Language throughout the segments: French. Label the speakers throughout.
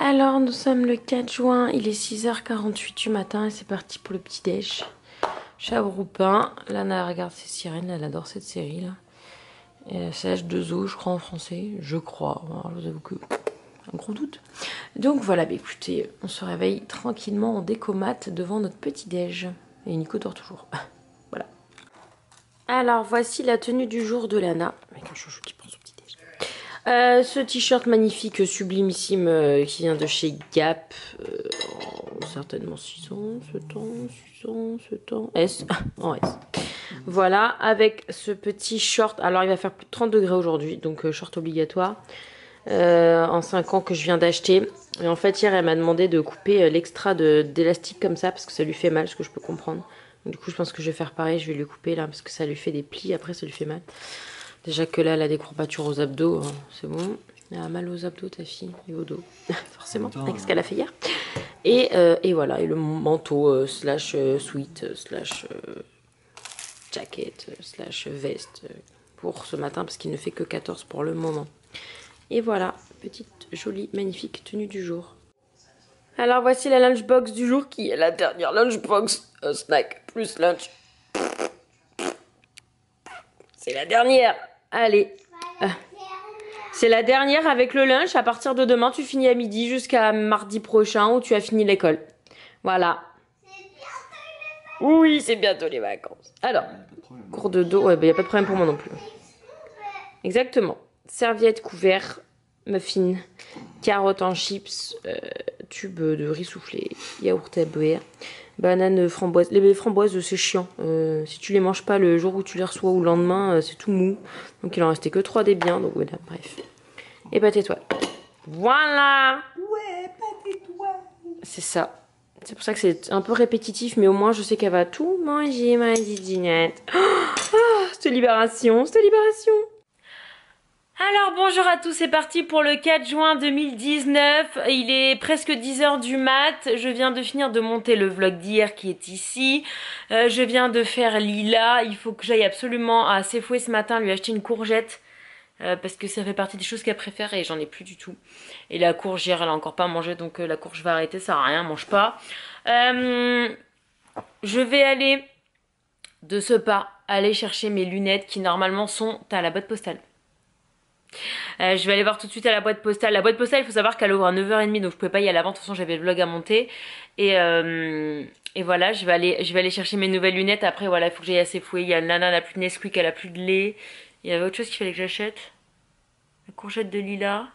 Speaker 1: Alors, nous sommes le 4 juin, il est 6h48 du matin et c'est parti pour le petit-déj. Chavroupin, Lana regarde ses sirènes, elle adore cette série là. Et c'est H2O, je crois en français, je crois. Alors, je vous avoue que un gros doute. Donc voilà, bah écoutez, on se réveille tranquillement en décomate devant notre petit-déj. Et Nico dort toujours. Voilà. Alors, voici la tenue du jour de Lana. Avec un chouchou qui prend son petit-déj. Ce t-shirt magnifique, sublimissime, qui vient de chez Gap. Certainement 600, 700, S. En S. Voilà, avec ce petit short. Alors, il va faire plus de 30 degrés aujourd'hui, donc short obligatoire. En 5 ans que je viens d'acheter. Et en fait, hier, elle m'a demandé de couper l'extra d'élastique comme ça, parce que ça lui fait mal, ce que je peux comprendre. Donc, du coup, je pense que je vais faire pareil. Je vais lui couper là, parce que ça lui fait des plis. Après, ça lui fait mal. Déjà que là, elle a des courbatures aux abdos, hein, c'est bon. Elle a mal aux abdos, ta fille, et au dos. Forcément, avec ce qu'elle a fait hier. Et voilà, et le manteau slash sweat slash jacket slash veste pour ce matin, parce qu'il ne fait que 14 pour le moment. Et voilà, petite, jolie, magnifique tenue du jour. Alors voici la lunchbox du jour, qui est la dernière lunchbox snack plus lunch. C'est la dernière. Allez. C'est la dernière avec le lunch. À partir de demain, tu finis à midi jusqu'à mardi prochain où tu as fini l'école. Voilà. Oui, c'est bientôt les vacances. Alors, cours de dos. Ouais, bah, y a pas de problème pour moi non plus. Exactement. Serviette, couvert, muffin, carottes en chips, tube de riz soufflé, yaourt à beurre, banane framboise. Les framboises, c'est chiant. Si tu les manges pas le jour où tu les reçois ou le lendemain, c'est tout mou. Donc il en restait que 3 des biens. Donc voilà, bref. Et pâte étoile. Voilà.
Speaker 2: Ouais, pâte étoile.
Speaker 1: C'est ça. C'est pour ça que c'est un peu répétitif, mais au moins je sais qu'elle va tout manger, ma didinette. Oh, cette libération, cette libération. Alors bonjour à tous, c'est parti pour le 4 juin 2019, il est presque 10h du mat, je viens de finir de monter le vlog d'hier qui est ici, je viens de faire Lila, il faut que j'aille absolument à Sefoué ce matin lui acheter une courgette, parce que ça fait partie des choses qu'elle préfère et j'en ai plus du tout. Et la courge hier elle a encore pas mangé, donc la courge je vais arrêter, ça sert à rien, mange pas. Je vais aller de ce pas, aller chercher mes lunettes qui normalement sont à la boîte postale. Je vais aller voir tout de suite à la boîte postale. La boîte postale, il faut savoir qu'elle ouvre à 9h30, donc je pouvais pas y aller avant. De toute façon, j'avais le vlog à monter. Et voilà, je vais aller chercher mes nouvelles lunettes. Après, voilà, il faut que j'aille à Sefoué. Il y a Nana, elle a plus de Nesquik, elle a plus de lait. Il y avait autre chose qu'il fallait que j'achète. La courgette de Lila.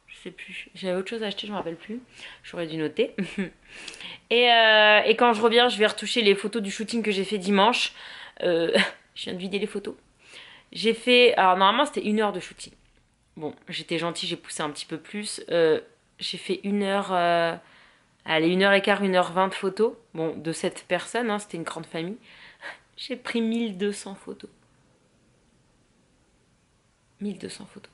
Speaker 1: Je sais plus. J'avais autre chose à acheter, je me rappelle plus. J'aurais dû noter. Et quand je reviens, je vais retoucher les photos du shooting que j'ai fait dimanche. Je viens de vider les photos. J'ai fait... Alors normalement c'était 1 heure de shooting. Bon, j'étais gentille, j'ai poussé un petit peu plus. J'ai fait 1 heure... allez, 1h15, 1h20 de photos. Bon, de 7 personnes, hein, c'était une grande famille. J'ai pris 1200 photos. 1200 photos.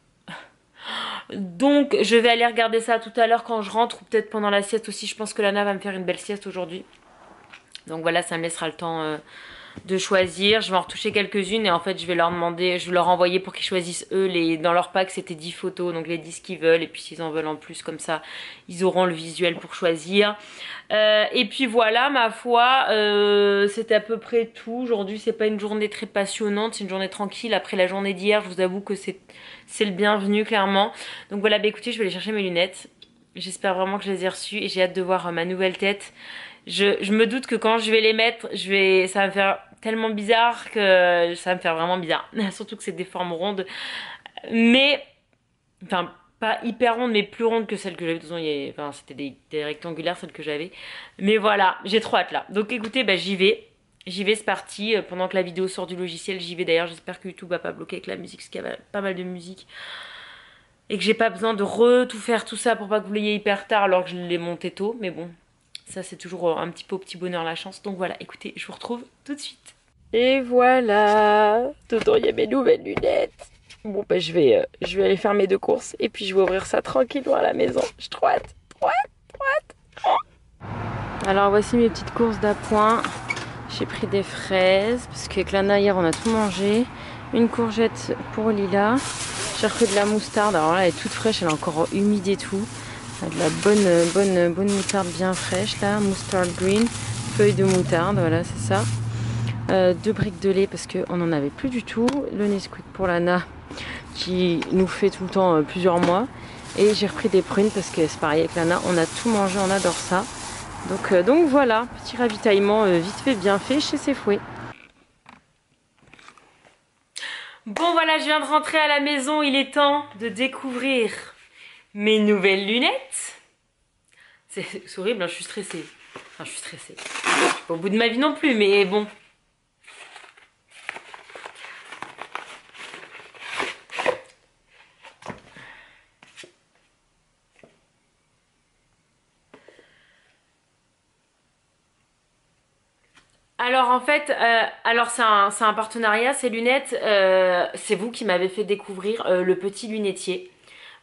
Speaker 1: Donc je vais aller regarder ça tout à l'heure quand je rentre. Ou peut-être pendant la sieste aussi. Je pense que Lana va me faire une belle sieste aujourd'hui. Donc voilà, ça me laissera le temps... de choisir, je vais en retoucher quelques-unes et en fait je vais leur demander, je vais leur envoyer pour qu'ils choisissent eux, dans leur pack c'était 10 photos, donc les 10 qu'ils veulent et puis s'ils en veulent en plus comme ça ils auront le visuel pour choisir. Et puis voilà, ma foi, c'est à peu près tout. Aujourd'hui c'est pas une journée très passionnante, c'est une journée tranquille après la journée d'hier, je vous avoue que c'est le bienvenu clairement. Donc voilà, bah écoutez, je vais aller chercher mes lunettes, j'espère vraiment que je les ai reçues et j'ai hâte de voir ma nouvelle tête. Je me doute que quand je vais les mettre, ça va me faire tellement bizarre que ça va me faire vraiment bizarre. Surtout que c'est des formes rondes. Mais, enfin, pas hyper rondes, mais plus rondes que celles que j'avais. De toute façon, enfin, c'était des rectangulaires, celles que j'avais. Mais voilà, j'ai trop hâte là. Donc écoutez, bah, j'y vais. J'y vais, c'est parti. Pendant que la vidéo sort du logiciel, j'y vais d'ailleurs. J'espère que YouTube va pas bloquer avec la musique, parce qu'il y a pas mal de musique. Et que j'ai pas besoin de tout faire tout ça pour pas que vous l'ayez hyper tard alors que je l'ai monté tôt. Mais bon. Ça c'est toujours un petit peu au petit bonheur la chance. Donc voilà, écoutez, je vous retrouve tout de suite. Et voilà, dedans il y a mes nouvelles lunettes. Bon bah je vais aller faire mes 2 courses et puis je vais ouvrir ça tranquillement à la maison. J'ai trop hâte, trop hâte, trop hâte. Oh. Alors voici mes petites courses d'appoint. J'ai pris des fraises parce qu'avec Lana hier on a tout mangé. Une courgette pour Lila. J'ai repris de la moustarde. Alors là elle est toute fraîche, elle est encore humide et tout. De la bonne moutarde bien fraîche là, mustard green, feuille de moutarde, voilà c'est ça. 2 briques de lait parce qu'on n'en avait plus du tout. Le Nesquik pour Lana qui nous fait tout le temps plusieurs mois. Et j'ai repris des prunes parce que c'est pareil avec Lana, on a tout mangé, on adore ça. Donc voilà, petit ravitaillement vite fait, bien fait chez Sefoué. Bon voilà, je viens de rentrer à la maison, il est temps de découvrir mes nouvelles lunettes. C'est horrible, hein, je suis stressée. Enfin, je suis stressée. Je suis pas au bout de ma vie non plus, mais bon. Alors en fait, c'est un partenariat, ces lunettes, c'est vous qui m'avez fait découvrir le petit lunetier.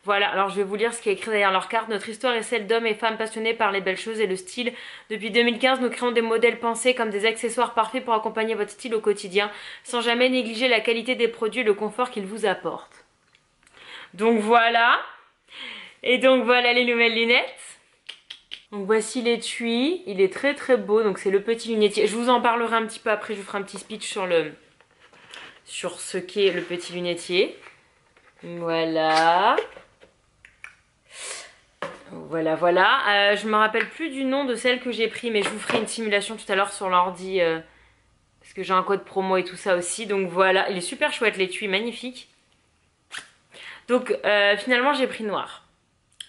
Speaker 1: Voilà, alors je vais vous lire ce qui est écrit derrière leur carte. Notre histoire est celle d'hommes et femmes passionnés par les belles choses et le style. Depuis 2015, nous créons des modèles pensés comme des accessoires parfaits pour accompagner votre style au quotidien, sans jamais négliger la qualité des produits et le confort qu'ils vous apportent. Donc voilà, et donc voilà les nouvelles lunettes. Donc voici l'étui, il est très très beau, donc c'est le petit lunetier. Je vous en parlerai un petit peu après, je vous ferai un petit speech sur ce qu'est le petit lunetier. Voilà. Voilà. Je me rappelle plus du nom de celle que j'ai pris, mais je vous ferai une simulation tout à l'heure sur l'ordi, parce que j'ai un code promo et tout ça aussi. Donc voilà, il est super chouette l'étui, magnifique. Donc finalement j'ai pris noir.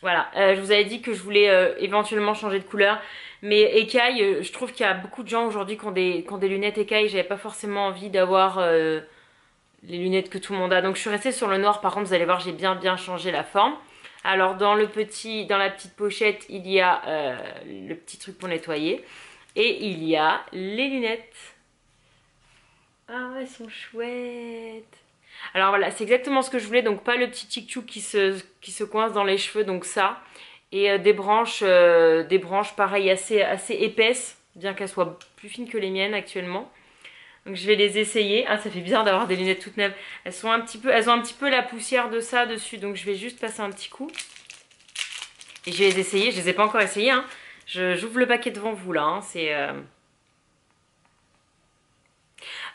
Speaker 1: Voilà, je vous avais dit que je voulais éventuellement changer de couleur. Mais écaille, je trouve qu'il y a beaucoup de gens aujourd'hui qui ont des lunettes écailles. J'avais pas forcément envie d'avoir les lunettes que tout le monde a. Donc je suis restée sur le noir. Par contre, vous allez voir, j'ai bien changé la forme. Alors dans la petite pochette, il y a le petit truc pour nettoyer. Et il y a les lunettes. Ah ouais, elles sont chouettes. Alors voilà, c'est exactement ce que je voulais, donc pas le petit tic-tchou qui se coince dans les cheveux, donc ça. Et des branches pareil assez épaisses, bien qu'elles soient plus fines que les miennes actuellement. Donc je vais les essayer. Ah, ça fait bizarre d'avoir des lunettes toutes neuves. Elles ont un petit peu la poussière de ça dessus, donc je vais juste passer un petit coup. Et je vais les essayer, je les ai pas encore essayées, hein. J'ouvre le paquet devant vous là, hein. C'est...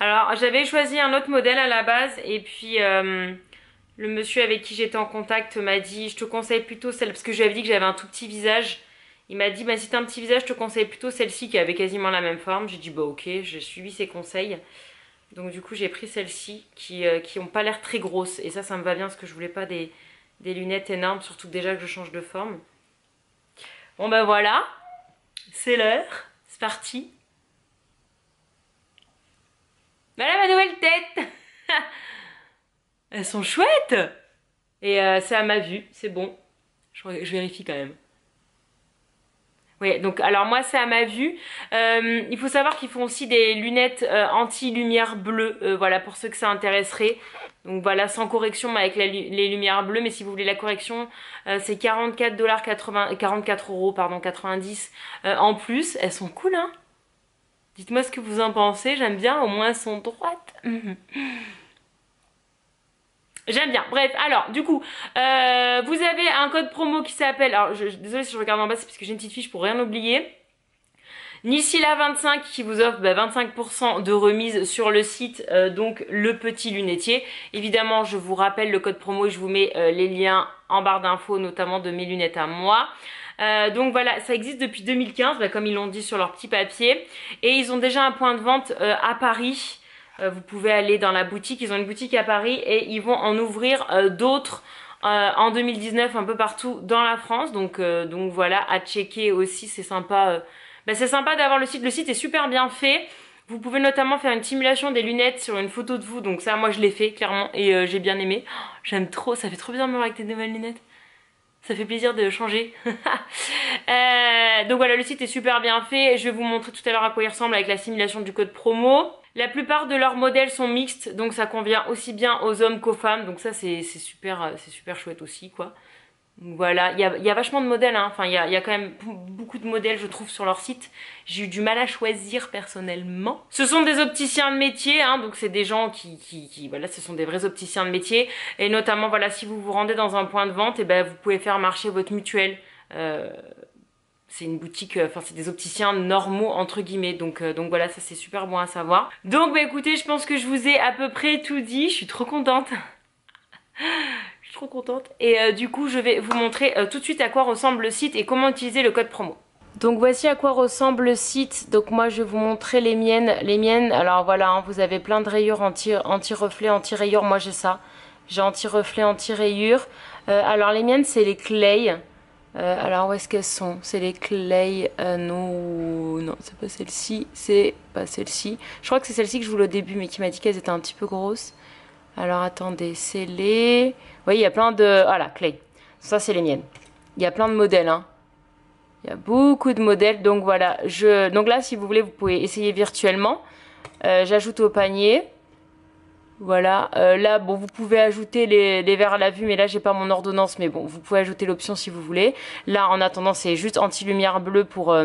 Speaker 1: Alors j'avais choisi un autre modèle à la base et puis le monsieur avec qui j'étais en contact m'a dit je te conseille plutôt celle, parce que je lui avais dit que j'avais un tout petit visage. Il m'a dit bah si t'as un petit visage je te conseille plutôt celle-ci qui avait quasiment la même forme. J'ai dit bah ok, j'ai suivi ses conseils. Donc du coup j'ai pris celle-ci qui ont pas l'air très grosses et ça me va bien parce que je voulais pas des lunettes énormes, surtout que déjà que je change de forme. Bon bah voilà, c'est l'heure, c'est parti. Voilà ma nouvelle tête. Elles sont chouettes. Et c'est à ma vue, c'est bon. Je vérifie quand même. Oui, donc alors moi c'est à ma vue. Il faut savoir qu'ils font aussi des lunettes anti-lumière bleue. Voilà, pour ceux que ça intéresserait. Donc voilà, sans correction mais avec les lumières bleues. Mais si vous voulez la correction, c'est 44 euros, pardon, 90 en plus. Elles sont cool, hein. Dites-moi ce que vous en pensez, j'aime bien, au moins elles sont droites. J'aime bien. Bref, alors du coup, vous avez un code promo qui s'appelle... Alors, désolée si je regarde en bas, c'est parce que j'ai une petite fiche pour rien oublier. Nicila25 qui vous offre 25% de remise sur le site, donc le petit lunetier. Évidemment, je vous rappelle le code promo et je vous mets les liens en barre d'infos, notamment de mes lunettes à moi. Donc voilà, ça existe depuis 2015, comme ils l'ont dit sur leur petit papier. Et ils ont déjà un point de vente à Paris. Vous pouvez aller dans la boutique, ils ont une boutique à Paris et ils vont en ouvrir d'autres en 2019 un peu partout dans la France. Donc voilà, à checker aussi, c'est sympa. C'est sympa d'avoir le site est super bien fait. Vous pouvez notamment faire une simulation des lunettes sur une photo de vous. Donc ça, moi je l'ai fait clairement et j'ai bien aimé. Oh, j'aime trop, ça fait trop bien de me voir avec tes nouvelles lunettes. Ça fait plaisir de changer. Donc voilà, le site est super bien fait. Je vais vous montrer tout à l'heure à quoi il ressemble avec la simulation du code promo. La plupart de leurs modèles sont mixtes, donc ça convient aussi bien aux hommes qu'aux femmes. Donc ça c'est super chouette aussi, quoi. Donc voilà, il y a vachement de modèles, hein. Enfin il y a quand même beaucoup de modèles je trouve sur leur site. J'ai eu du mal à choisir personnellement. Ce sont des opticiens de métier, hein, donc c'est des gens qui voilà, ce sont des vrais opticiens de métier. Et notamment voilà, si vous vous rendez dans un point de vente, et vous pouvez faire marcher votre mutuelle. C'est une boutique, enfin c'est des opticiens normaux entre guillemets, donc voilà, ça c'est super bon à savoir. Donc bah écoutez, je pense que je vous ai à peu près tout dit, je suis trop contente. Je suis trop contente. Et du coup je vais vous montrer tout de suite à quoi ressemble le site et comment utiliser le code promo. Donc voici à quoi ressemble le site. Donc moi je vais vous montrer les miennes. Les miennes, alors voilà, hein, vous avez plein de rayures anti-reflet, anti-rayures. Moi j'ai ça. J'ai anti-reflet, anti-rayures. Alors les miennes c'est les Clay. Alors où est-ce qu'elles sont? C'est les Clay, non, c'est pas celle-ci, c'est pas celle-ci. Je crois que c'est celle-ci que je voulais au début mais qui m'a dit qu'elles étaient un petit peu grosses. Alors attendez, c'est les... Vous voyez, il y a plein de... Voilà, Clay. Ça c'est les miennes. Il y a plein de modèles, hein. Il y a beaucoup de modèles, donc voilà. Donc là, si vous voulez, vous pouvez essayer virtuellement. J'ajoute au panier. Voilà, là bon vous pouvez ajouter les verres à la vue mais là j'ai pas mon ordonnance mais bon vous pouvez ajouter l'option si vous voulez. Là en attendant c'est juste anti-lumière bleue pour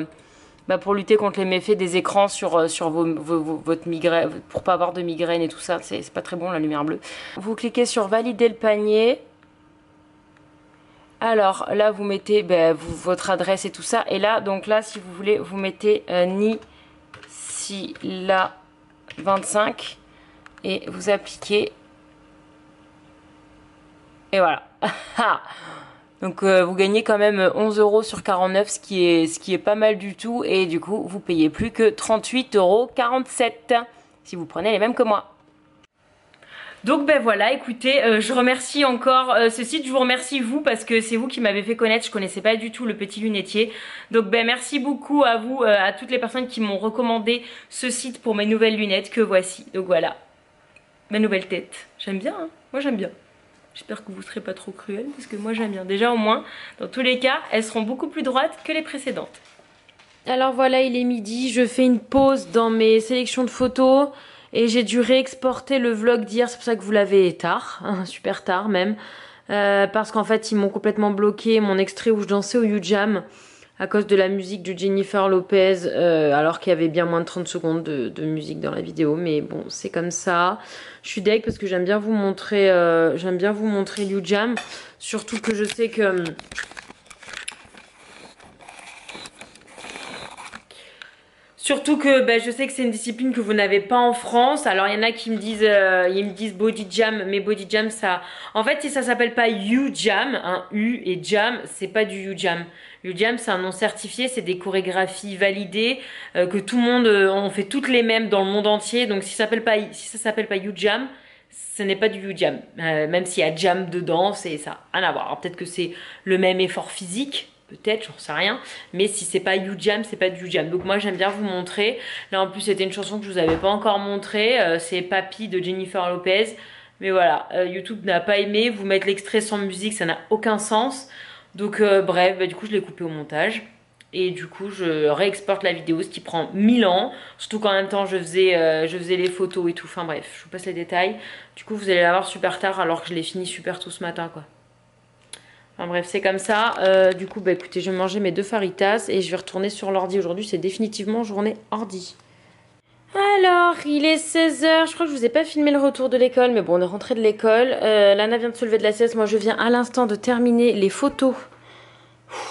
Speaker 1: lutter contre les méfaits des écrans sur votre migraine, pour pas avoir de migraine et tout ça, c'est pas très bon la lumière bleue. Vous cliquez sur valider le panier. Alors là vous mettez votre adresse et tout ça et là donc là si vous voulez vous mettez Nisila 25 et vous appliquez et voilà. Donc vous gagnez quand même 11 € sur 49, ce qui est pas mal du tout et du coup vous payez plus que 38,47 € si vous prenez les mêmes que moi. Donc ben voilà, écoutez, je remercie encore ce site, je vous remercie vous parce que c'est vous qui m'avez fait connaître, je connaissais pas du tout le petit lunetier. Donc ben merci beaucoup à vous, à toutes les personnes qui m'ont recommandé ce site pour mes nouvelles lunettes que voici. Donc voilà, ma nouvelle tête. J'aime bien, hein, moi j'aime bien. J'espère que vous serez pas trop cruel parce que moi j'aime bien. Déjà au moins, dans tous les cas, elles seront beaucoup plus droites que les précédentes. Alors voilà, il est midi, je fais une pause dans mes sélections de photos. Et j'ai dû réexporter le vlog d'hier, c'est pour ça que vous l'avez tard, hein, super tard même. Parce qu'en fait ils m'ont complètement bloqué mon extrait où je dansais au YouJam à cause de la musique de Jennifer Lopez, alors qu'il y avait bien moins de 30 secondes de musique dans la vidéo. Mais bon, c'est comme ça. Je suis deg parce que j'aime bien vous montrer YouJam. Surtout que je sais que... Surtout que je sais que c'est une discipline que vous n'avez pas en France. Alors il y en a qui me disent body jam, mais body jam ça... En fait si ça s'appelle pas YouJam, hein, U et jam, c'est pas du YouJam. YouJam c'est un nom certifié, c'est des chorégraphies validées, que tout le monde, on fait toutes les mêmes dans le monde entier. Donc si ça s'appelle pas YouJam, ce n'est pas du YouJam. Même s'il y a jam dedans, ça n'a rien à voir. Alors peut-être que c'est le même effort physique. Peut-être, j'en sais rien. Mais si c'est pas YouJam, c'est pas du YouJam. Donc moi j'aime bien vous montrer. Là en plus c'était une chanson que je vous avais pas encore montrée. C'est Papy de Jennifer Lopez. Mais voilà, YouTube n'a pas aimé. Vous mettre l'extrait sans musique, ça n'a aucun sens. Donc bref, du coup je l'ai coupé au montage. Et du coup je réexporte la vidéo, ce qui prend 1000 ans. Surtout qu'en même temps je faisais les photos et tout. Enfin bref, je vous passe les détails. Du coup vous allez la voir super tard alors que je l'ai fini super tôt ce matin quoi. Enfin bref, c'est comme ça. Du coup, écoutez, je vais manger mes 2 faritas et je vais retourner sur l'ordi aujourd'hui. C'est définitivement journée ordi. Alors, il est 16 h. Je crois que je vous ai pas filmé le retour de l'école, mais bon, on est rentré de l'école. Lana vient de se lever de la sieste. Moi, je viens à l'instant de terminer les photos.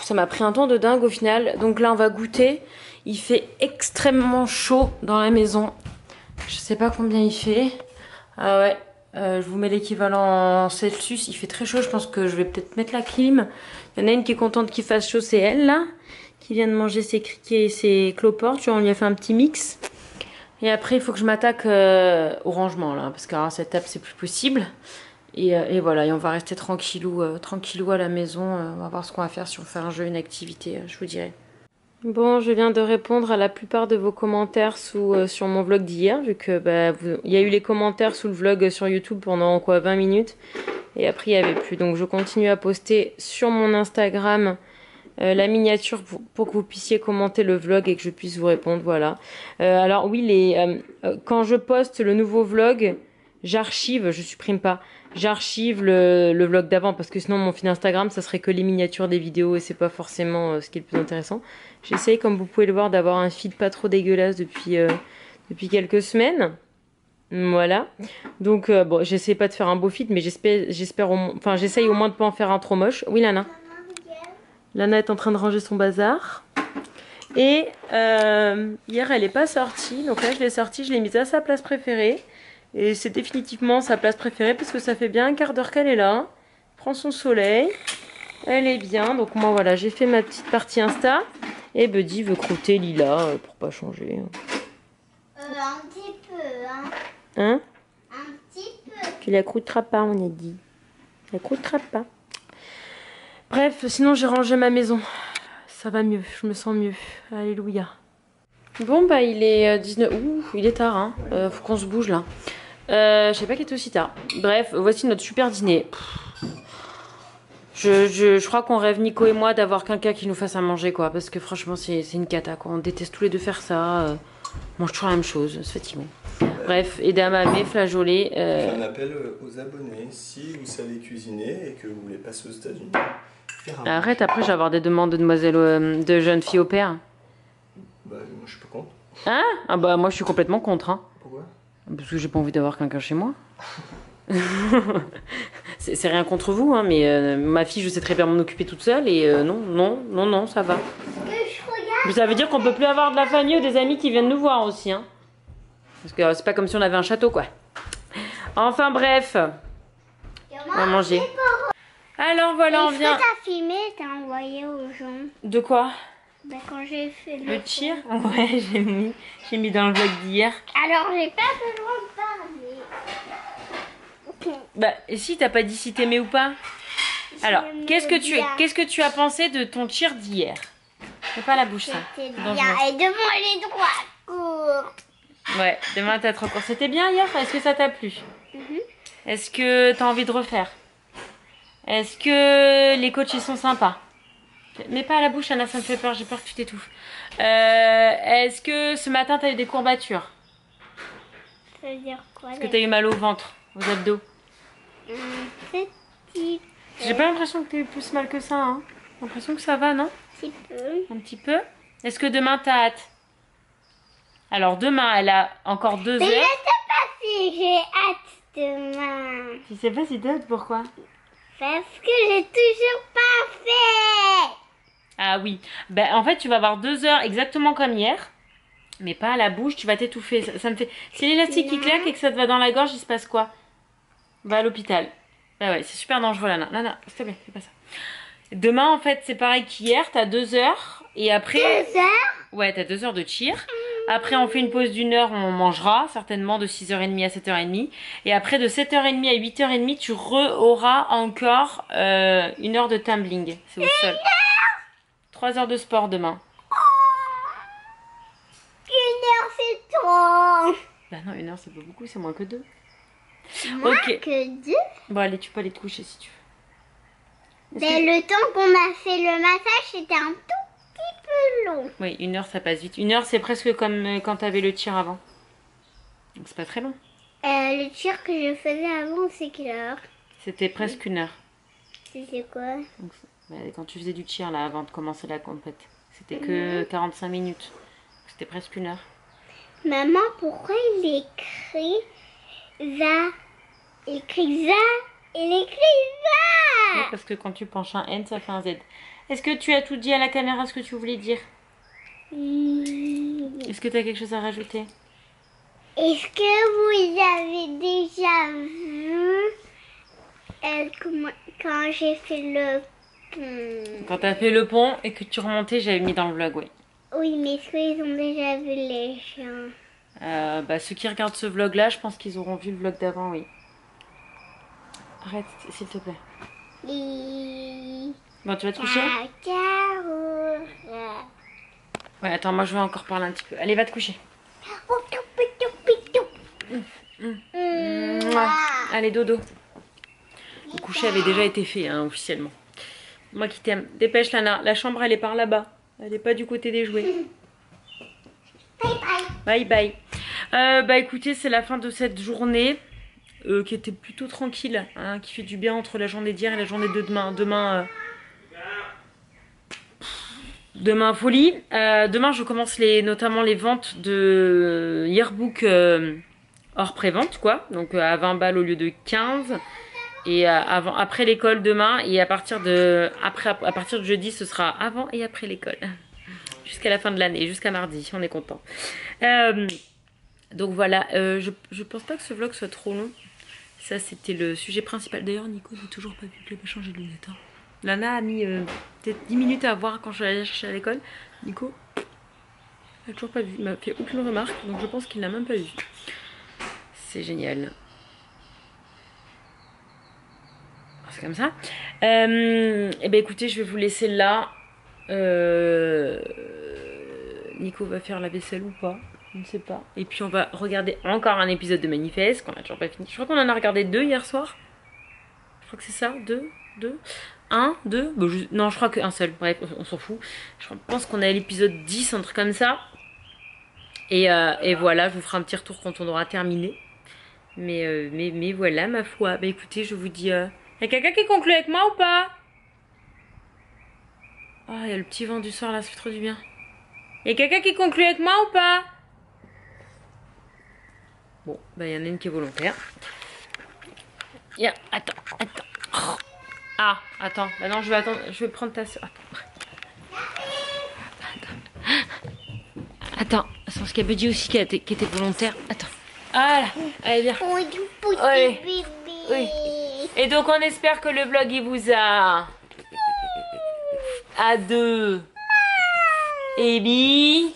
Speaker 1: Ça m'a pris un temps de dingue au final. Donc là, on va goûter. Il fait extrêmement chaud dans la maison. Je sais pas combien il fait. Ah ouais. Je vous mets l'équivalent en Celsius, il fait très chaud, je pense que je vais peut-être mettre la clim. Il y en a une qui est contente qu'il fasse chaud, c'est elle là, qui vient de manger ses criquets et ses cloportes, tu vois, on lui a fait un petit mix. Et après il faut que je m'attaque au rangement là, parce qu'à cette table c'est plus possible. Et voilà, et on va rester tranquillou à la maison, on va voir ce qu'on va faire, si on fait un jeu, une activité, je vous dirai. Bon, je viens de répondre à la plupart de vos commentaires sur mon vlog d'hier, vu que il y a eu les commentaires sous le vlog sur YouTube pendant quoi 20 minutes, et après il n'y avait plus. Donc je continue à poster sur mon Instagram la miniature pour que vous puissiez commenter le vlog et que je puisse vous répondre, voilà. Alors oui, quand je poste le nouveau vlog, j'archive, je supprime pas. J'archive le vlog d'avant parce que sinon mon fil Instagram ça serait que les miniatures des vidéos et c'est pas forcément ce qui est le plus intéressant. J'essaye comme vous pouvez le voir d'avoir un feed pas trop dégueulasse depuis quelques semaines. Voilà. Donc bon, j'essaie pas de faire un beau feed mais j'essaye au moins de pas en faire un trop moche. Oui Lana. Lana est en train de ranger son bazar. Et hier, elle n'est pas sortie. Donc là, je l'ai sortie, je l'ai mise à sa place préférée. Et c'est définitivement sa place préférée parce que ça fait bien un quart d'heure qu'elle est là. Prend son soleil. Elle est bien. Donc moi, voilà, j'ai fait ma petite partie Insta. Et Buddy veut croûter Lila pour pas changer.
Speaker 3: Un petit peu, hein.
Speaker 1: Hein?
Speaker 3: Un petit peu.
Speaker 1: Tu la croûteras pas, on a dit. Tu la croûteras pas. Bref, sinon j'ai rangé ma maison. Ça va mieux, je me sens mieux. Alléluia. Bon, bah il est 19... Ouh, il est tard, hein. Faut qu'on se bouge, là. Je sais pas qu'il est aussi tard. Bref, voici notre super dîner. Je crois qu'on rêve, Nico et moi, d'avoir quelqu'un qui nous fasse à manger, quoi. Parce que franchement, c'est une cata, quoi. On déteste tous les deux faire ça. On mange toujours la même chose, c'est fatigant. Bref, edamame, flageolet.
Speaker 4: Je fais un appel aux abonnés. Si vous savez cuisiner et que vous voulez passer aux États-Unis,
Speaker 1: Arrête, après, je vais avoir des demandes de demoiselles, de jeunes filles au père.
Speaker 4: Bah, moi, je suis pas contre.
Speaker 1: Hein? Ah bah, moi, je suis complètement contre, hein.
Speaker 4: Pourquoi?
Speaker 1: Parce que j'ai pas envie d'avoir quelqu'un chez moi. C'est rien contre vous, hein, mais ma fille, je sais très bien m'en occuper toute seule et non, ça va. Mais ça veut dire qu'on peut plus avoir de la famille ou des amis qui viennent nous voir aussi, hein. Parce que c'est pas comme si on avait un château, quoi. Enfin bref, on va manger. Alors voilà, on vient.
Speaker 3: Est-ce que t'as filmé et t'as envoyé aux gens?
Speaker 1: De quoi?
Speaker 3: Bah, quand j'ai fait
Speaker 1: Le tir? Ouais, j'ai mis dans le vlog d'hier.
Speaker 3: Alors, j'ai pas besoin de parler.
Speaker 1: Bah, et si t'as pas dit si t'aimais ou pas? Alors, qu'est-ce que tu as pensé de ton tir d'hier? Fais pas la bouche, ça.
Speaker 3: C'était
Speaker 1: C'est
Speaker 3: bien.
Speaker 1: dangereux.
Speaker 3: Et demain, les droits courts.
Speaker 1: Ouais, demain t'as trop court. C'était bien hier? Est-ce que ça t'a plu? Est-ce que t'as envie de refaire? Est-ce que les coachs ils sont sympas? Mets pas à la bouche, Anna, ça me fait peur, j'ai peur que tu t'étouffes. Est-ce que ce matin t'as eu des courbatures?
Speaker 3: Ça veut dire quoi?
Speaker 1: Est-ce que t'as eu mal au ventre, aux abdos?
Speaker 3: Petit
Speaker 1: J'ai pas l'impression que t'as eu plus mal que ça, hein. J'ai l'impression que ça va, non?
Speaker 3: peu.
Speaker 1: Un petit peu. Est-ce que demain t'as hâte? Alors demain, elle a encore 2
Speaker 3: Mais je
Speaker 1: heures.
Speaker 3: sais pas si j'ai hâte demain.
Speaker 1: Tu sais pas si t'as hâte, pourquoi?
Speaker 3: Parce que j'ai toujours pas fait.
Speaker 1: Ah oui. Ben, en fait, tu vas avoir 2 heures exactement comme hier. Mais pas à la bouche, tu vas t'étouffer. Ça me fait... Si l'élastique qui claque et que ça te va dans la gorge, il se passe quoi? Va à l'hôpital. Bah ouais, c'est super dangereux, Lana. Lana, s'il te plaît, fais pas ça. Demain, en fait, c'est pareil qu'hier. T'as 2 heures. Et après...
Speaker 3: 2 heures?
Speaker 1: Ouais, t'as 2 heures de tir. Après, on fait une pause d'1 heure, on mangera, certainement de 6h30 à 7h30. Et après, de 7h30 à 8h30, tu auras encore 1 heure de tumbling. C'est au sol. 3 heures de sport demain.
Speaker 3: 1 heure, c'est trop.
Speaker 1: Bah non, 1 heure, c'est pas beaucoup, c'est moins que 2.
Speaker 3: Moins
Speaker 1: Ok.
Speaker 3: que 2.
Speaker 1: Bon, allez, tu peux aller te coucher si tu veux.
Speaker 3: Mais le temps qu'on a fait le massage, c'était un tout petit peu long.
Speaker 1: Oui, 1 heure, ça passe vite. 1 heure, c'est presque comme quand t'avais le tir avant. Donc, c'est pas très long.
Speaker 3: Le tir que je faisais avant, c'est quelle heure?
Speaker 1: C'était presque 1 heure.
Speaker 3: C'était quoi?
Speaker 1: Donc, bah, quand tu faisais du tir, là, avant de commencer la compète. C'était que 45 minutes. C'était presque 1 heure.
Speaker 3: Maman, pourquoi il écrit ça? Il écrit ça? Il écrit
Speaker 1: Oui,
Speaker 3: ça?
Speaker 1: parce que quand tu penches un N, ça fait un Z. Est-ce que tu as tout dit à la caméra ce que tu voulais dire? Est-ce que tu as quelque chose à rajouter?
Speaker 3: Est-ce que vous avez déjà vu quand j'ai fait le pont?
Speaker 1: Quand tu as fait le pont et que tu remontais, j'avais mis dans le vlog, oui.
Speaker 3: Oui, mais est-ce qu'ils ont déjà vu les gens?
Speaker 1: Bah, ceux qui regardent ce vlog-là, je pense qu'ils auront vu le vlog d'avant, oui. Arrête, s'il te plaît. Bon, tu vas te coucher? Ouais, attends, moi je vais encore parler un petit peu. Allez, va te coucher. Mouah. Allez, dodo. Le coucher avait déjà été fait, hein, officiellement. Moi qui t'aime. Dépêche, Lana. La chambre, elle est par là-bas. Elle n'est pas du côté des jouets. Bye bye. Bah écoutez, c'est la fin de cette journée. Qui était plutôt tranquille, hein, qui fait du bien entre la journée d'hier et la journée de demain. Demain folie. Demain je commence notamment les ventes de yearbook hors pré-vente, quoi. Donc à 20 balles au lieu de 15. Et après l'école demain. Et à partir de jeudi, ce sera avant et après l'école. Jusqu'à la fin de l'année, jusqu'à mardi. On est content. Donc voilà, je pense pas que ce vlog soit trop long. Ça, c'était le sujet principal. D'ailleurs, Nico n'a toujours pas vu que j'avais changé de lunettes. Hein. Lana a mis peut-être 10 minutes à voir quand je suis allée chercher à l'école. Nico n'a toujours pas vu. Il m'a fait aucune remarque, donc je pense qu'il n'a même pas vu. C'est génial. C'est comme ça. Et ben écoutez, je vais vous laisser là. Nico va faire la vaisselle ou pas, je ne sais pas. Et puis on va regarder encore un épisode de Manifeste qu'on a toujours pas fini. Je crois qu'on en a regardé 2 hier soir. Je crois que c'est ça, 2, 1, 2. Bon, non, je crois qu'un seul. Bref, on s'en fout. Je pense qu'on a l'épisode 10, un truc comme ça. Et voilà, je vous ferai un petit retour quand on aura terminé. Mais voilà, ma foi. Bah écoutez, je vous dis... Y a quelqu'un qui conclut avec moi ou pas? Ah, il y a le petit vent du soir là, ça fait trop du bien. Y a quelqu'un qui conclut avec moi ou pas? Bon, bah il y en a une qui est volontaire. Attends. Oh. Ah, attends. Bah non, je vais attendre. Je vais prendre ta soeur. Attends. C'est ce qu'elle me dit aussi qui était volontaire. Attends. Ah là. Allez, viens.
Speaker 3: Oh, du petit
Speaker 1: Allez.
Speaker 3: bébé.
Speaker 1: Oui. Et donc on espère que le vlog il vous a... à 2. Et bi.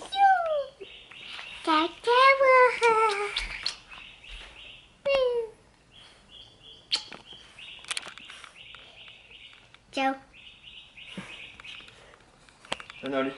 Speaker 3: Ciao.
Speaker 4: Allez.